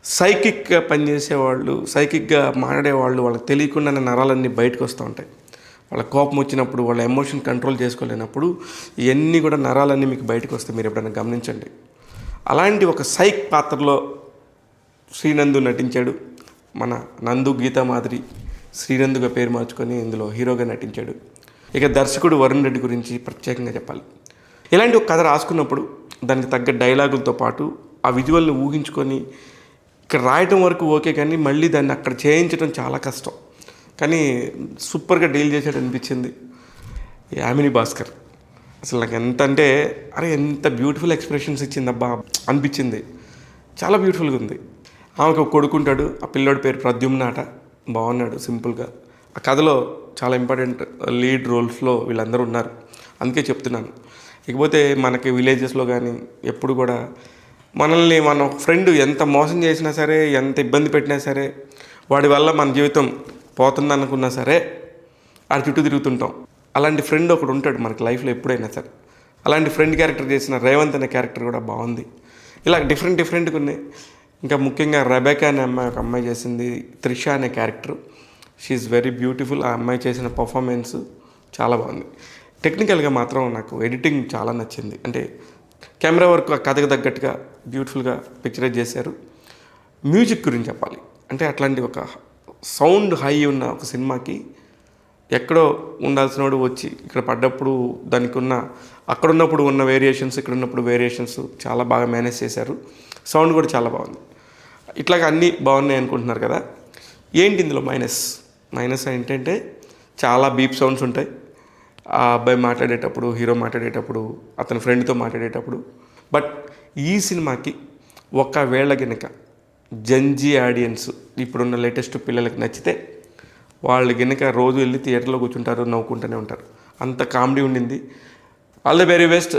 సైకిక్‌గా పనిచేసేవాళ్ళు, సైకిక్‌గా మాట్లాడేవాళ్ళు వాళ్ళకి తెలియకుండానే నరాలన్నీ బయటకు వస్తూ ఉంటాయి. వాళ్ళ కోపం వచ్చినప్పుడు, వాళ్ళ ఎమోషన్ కంట్రోల్ చేసుకోలేనప్పుడు ఇయన్నీ కూడా నరాలన్నీ మీకు బయటకు వస్తాయి. మీరు ఎప్పుడైనా గమనించండి. అలాంటి ఒక సైక్ పాత్రలో శ్రీనందు నటించాడు. మన నందు గీతా మాదిరి శ్రీనందుగా పేరు మార్చుకొని ఇందులో హీరోగా నటించాడు. ఇక దర్శకుడు వరుణ్ రెడ్డి గురించి ప్రత్యేకంగా చెప్పాలి. ఇలాంటి ఒక కథ రాసుకున్నప్పుడు దానికి తగ్గ డైలాగులతో పాటు ఆ విజువల్ని ఊహించుకొని ఇక్కడ రాయటం వరకు ఓకే, కానీ మళ్ళీ దాన్ని అక్కడ చేయించడం చాలా కష్టం. కానీ సూపర్గా డీల్ చేసాడు అనిపించింది యామిని భాస్కర్. అసలు నాకు ఎంత అంటే అరే ఎంత బ్యూటిఫుల్ ఎక్స్ప్రెషన్స్ ఇచ్చిందబ్బా అనిపించింది. చాలా బ్యూటిఫుల్గా ఉంది. ఆమెకు ఒక కొడుకుంటాడు, ఆ పిల్లోడి పేరు ప్రద్యుమ్న అట. బాగున్నాడు సింపుల్గా. ఆ కథలో చాలా ఇంపార్టెంట్ లీడ్ రోల్స్లో వీళ్ళందరూ ఉన్నారు, అందుకే చెప్తున్నాను. ఇకపోతే మనకి విలేజెస్లో కానీ ఎప్పుడు కూడా మనల్ని మన ఫ్రెండ్ ఎంత మోసం చేసినా సరే, ఎంత ఇబ్బంది పెట్టినా సరే, వాడి వల్ల మన జీవితం పోతుంది అనుకున్నా సరే ఆడి చుట్టూ తిరుగుతుంటాం. అలాంటి ఫ్రెండ్ ఒకడు ఉంటాడు మనకి లైఫ్లో ఎప్పుడైనా సరే. అలాంటి ఫ్రెండ్ క్యారెక్టర్ చేసిన రేవంత్ అనే క్యారెక్టర్ కూడా బాగుంది. ఇలా డిఫరెంట్గా ఉన్నాయి. ఇంకా ముఖ్యంగా రెబెకా అనే అమ్మాయి, ఒక అమ్మాయి చేసింది త్రిష అనే క్యారెక్టర్. She very beautiful. ఆ అమ్మాయి చేసిన పర్ఫార్మెన్స్ చాలా బాగుంది. టెక్నికల్గా మాత్రం నాకు ఎడిటింగ్ చాలా నచ్చింది. అంటే కెమెరా వర్క్ ఆ కథకు తగ్గట్టుగా బ్యూటిఫుల్గా పిక్చరైజ్ చేశారు. మ్యూజిక్ గురించి చెప్పాలి అంటే అట్లాంటి ఒక సౌండ్ హై ఉన్న ఒక సినిమాకి ఎక్కడో ఉండాల్సినోడు వచ్చి ఇక్కడ పడ్డప్పుడు దానికి ఉన్న అక్కడ ఉన్నప్పుడు ఉన్న వేరియేషన్స్, ఇక్కడ ఉన్నప్పుడు వేరియేషన్స్ చాలా బాగా మేనేజ్ చేశారు. సౌండ్ కూడా చాలా బాగుంది. ఇట్లాగ అన్నీ బాగున్నాయి అనుకుంటున్నారు కదా. ఏంటి ఇందులో మైనస్ ఏంటంటే చాలా బీప్ సౌండ్స్ ఉంటాయి. ఆ అబ్బాయి మాట్లాడేటప్పుడు, హీరో మాట్లాడేటప్పుడు, అతని ఫ్రెండ్తో మాట్లాడేటప్పుడు. బట్ ఈ సినిమాకి ఒకవేళ గనక జంజీ ఆడియన్స్, ఇప్పుడున్న లేటెస్ట్ పిల్లలకి నచ్చితే వాళ్ళు గనక రోజు వెళ్ళి థియేటర్లో కూర్చుంటారు, నవ్వుకుంటూనే ఉంటారు. అంత కామెడీ ఉండింది. All the very best.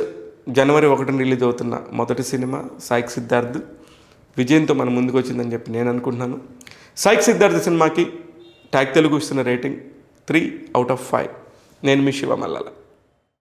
జనవరి 1న రిలీజ్ అవుతున్న మొదటి సినిమా సాయిక్ సిద్ధార్థ్ విజయంతో మన ముందుకు వచ్చిందని చెప్పి నేను అనుకుంటున్నాను. సాయిక్ సిద్ధార్థ్ సినిమాకి ట్యాగ్ తెలుగు ఇస్తున్న రేటింగ్ 3/5. నేను మీ శివ మల్లాల.